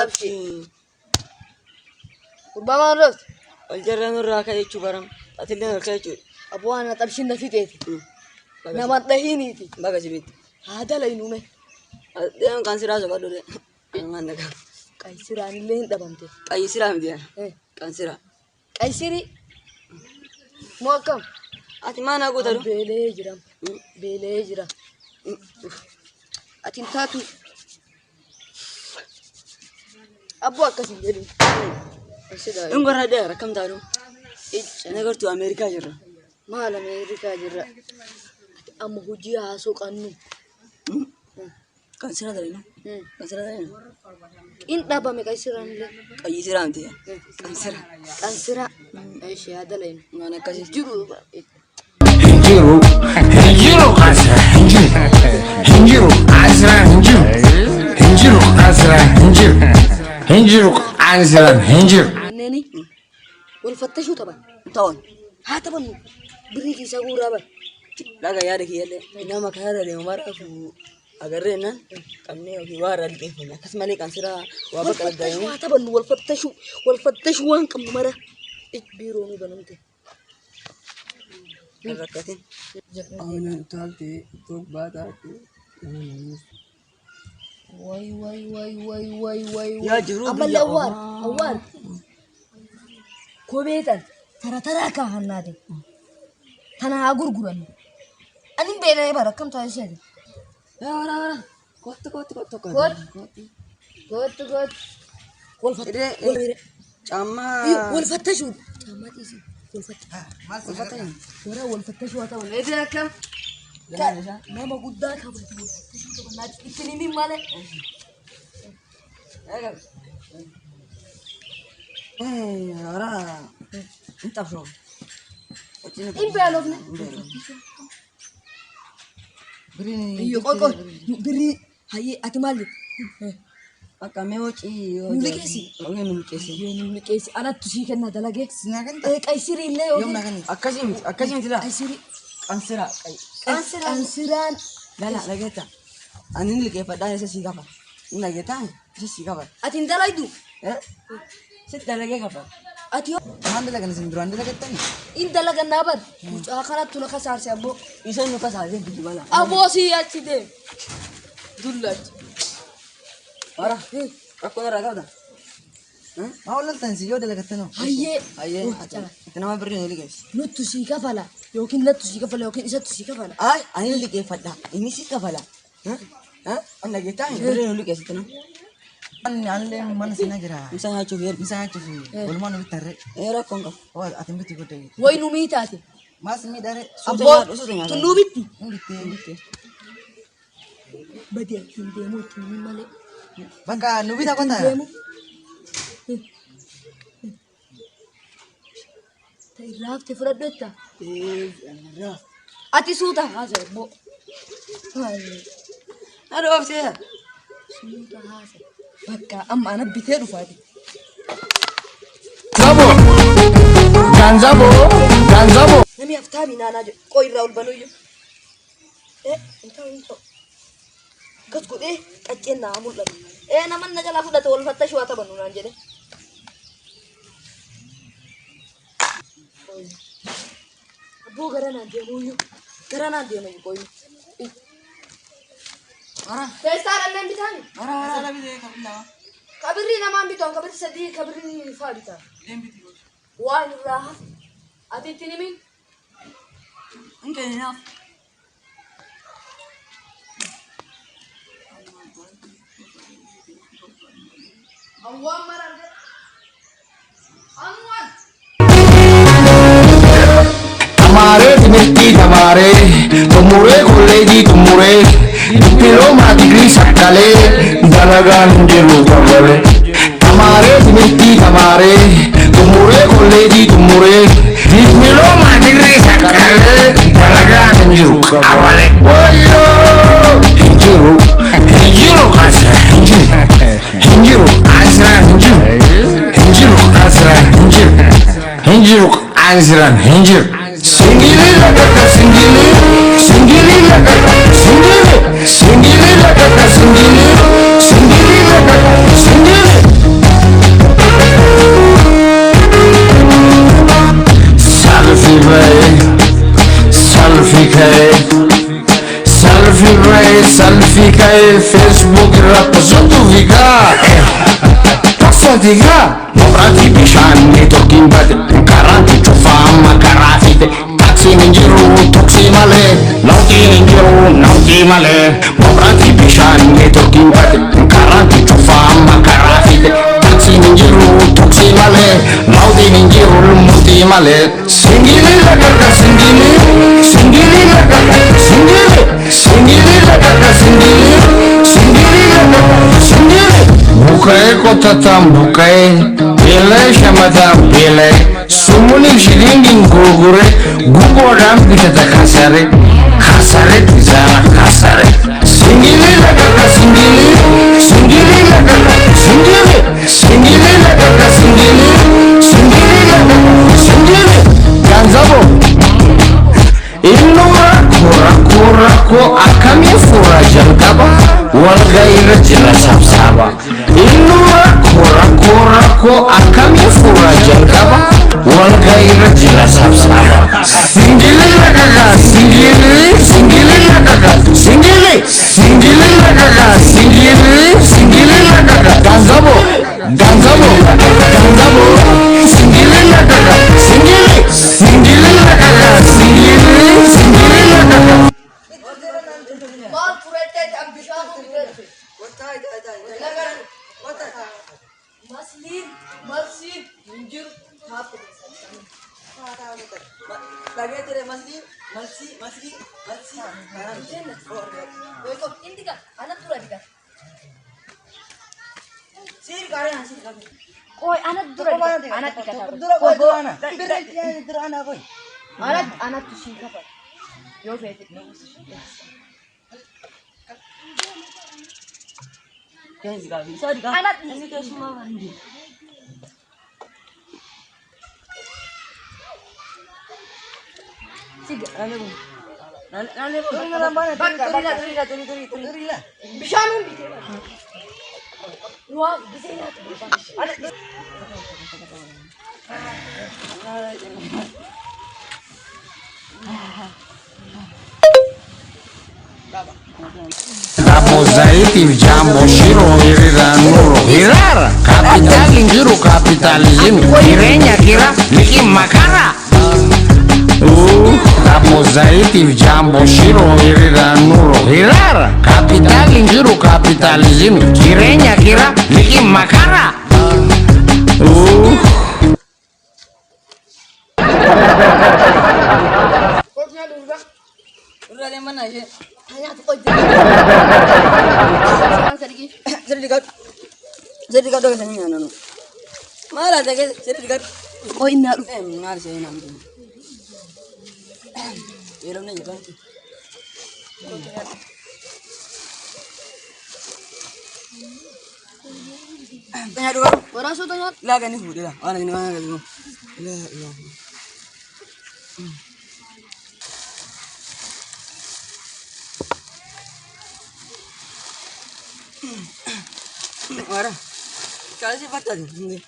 أبشي ربما رفت الجرام الراكا يجوا برام أتلين الكايجو أبوانا تبشين في تيتي نما تهينيتي بقى جبت هذا لا ينومه ده كان سيرا زبادو ده ما عندك كايسيران لين دبمته كاي سيرا مديا كان سيرا كايسيري مو كم أتي ما أنا أقول ترى بيليجرام أتين تاتو أبوا كسي جري إن قرر ده رقم تارو أنا قلت أمريكا جرا ما أمريكا جرا أم هجيا سوق أنو كان سيرا ده كان سيرا ده إن دابا مكايسيران لين كاي سيرا مديا كان سيرا إيش هذا لين ما أنا كذي جرو هنجرو قاسرة هنجرو قاسرة هنجرو قاسرة هنجرو قاسرة نني والفتشوا طبعا طبعا ها طبعا بريكي سغورا با لا يا رك يلا إنما كهذا اليوم مرة في أجرنا كمني في وارا الكيف كسمالي كان سيرا وابك الدايم والفتشوا طبعا والفتشوا وان كم مرة إكبروني بنمته الركعتين أنا تالتي توك باتاتي واي يا جروب أما الأول كوبيتا ترى كهنادي أنا أقول أنا بينا يبارا كم تايسيد يا ورا كوت والفتش جامع والفتشوا جامع تيجي والفتش ورا والفتش واتوا إيه كم ما ما قدامك والفتش طبعا إتنيني ماله ورا أنت فلو إن بالوفنا بري يقول بري هاي أتمالي أكمل وجهي نلقيسي أنا تشيك أنا دلقي سناكن كايسيري اللي يوم ناكن أكاسيم تلا كايسيري أنسرا أنسران لا لقيتها أنا اللي كيف أداني سيجافا لقيتها سيجافا أتين دلايدو ست لقي كفا أتيو ما عندك لقنا سندرو عندك لقيتني إن دلقنا نابد آخرات تلا خسار سأبو يسون نكاس هذا بيجي بالا أبو سياتي ده دولت ورا أكون رجادا ما ولا تنسي جود لقيتنا هاي إتنا ما بري نقول كيس نوت تشيكا فلا يمكن لا تشيكا فلا يمكن إذا تشيكا فلا أنا اللي كيف أدا إني سيكا فلا أنا لقيتها بري نقول كيس إتنا أنا mana sih nagira misalnya cufir misalnya cuci belum mau nutare era kongka oh atin biti gede وين نميتاتي mas mi dari أبو تنوبتي biti بدي تندمو تنمي مالي bangka nubi tak kota تندمو تيراف تفردتا أنا أتي سوتا هذا بو أنا أفسيه سوتا هذا بكا أما أنا بيتيرو فادي ganzabo نمي أفتابي نانا جو كوي راول بنويو انتو كتكو كتين نامول لدي نمان نجلا فدا تول فتش واتا بنو نانجلي أبو غرانا ديمويو كوي ورا تستار اللي بتاني ورا بيجي كابلا كبري نمان بيتون كبري سدي كبري فابتا وين راح أتيتني مين ممكن هنا أول مرة أنوان tamare dimenti tamare tumure collegi tumure diploma degree sakkale dalagan jiru tabale tamare dimenti tamare tumure collegi tumure diploma degree sakkale dalagan jiru tabale wayo hinjiru kasra hinjiru asra hinjiru Singili lakaka singili singili lakaka singili singili lakaka singili singili lakaka singili murtiga murati bishaanni tokkin bade karaatti cufaama karaa fide taksiin hin jiru tuksii malee nautiin hin jiru nautii malee murati bishaanni tokkin bade karaatti cufaama karaa fide taksiin hin jiru tuksii malee nautiin hin jiru murtii malee singili lagarga singili singili lagarga singili singili lagarga singili singili lagarga singili bukae kotatan bukae bile shamadan bile sumuni shilingin gurgure gugodan bitata kasare kasare tizara kasare singili lagarga singili singili lagarga singili singili lagarga singili singili lagarga singili ganzabo Innura kura akami fura jalgaba walga ira jira sabsaba Innura kura akami fura jalgaba walga ira jira sabsaba Singili lagaga singili singili lagaga singili singili lagaga singili singili lagaga ganzabo ganzabo ganzabo singili lagaga singili singili lagaga singili singili lagaga Mal kurete ambishan kurete. Maslin, malsin, injir, tap. Lagi tere masli masli. Eko indika, anak tura dika. Sir kare hasil kare. Koi anak tura dika, anak dika. Durana koi. Anak tu sih apa? Yo bete. Anak ini kayak semua mandi. Tiga. Bisa nih. Wah, bisa ya. Tapo zaiti jambo shiro irira nuro hirara kapitali ngiru kapitalizm kirenya kira liki makara Tapo zaiti jambo shiro irira nuro hirara kapitali ngiru kapitalizm kirenya kira liki makara Udah ada mana aja? Hanya tu koi. Jadi kau dah sini anu. Malah jaga jadi dekat. Koi nak. Mengar saya nam. Iram ni juga. Tanya dulu. Orang sudah tanya. Lah kan ni sudah. Orang ini mana kan? Lah. Marah. Kalau sih patah ni.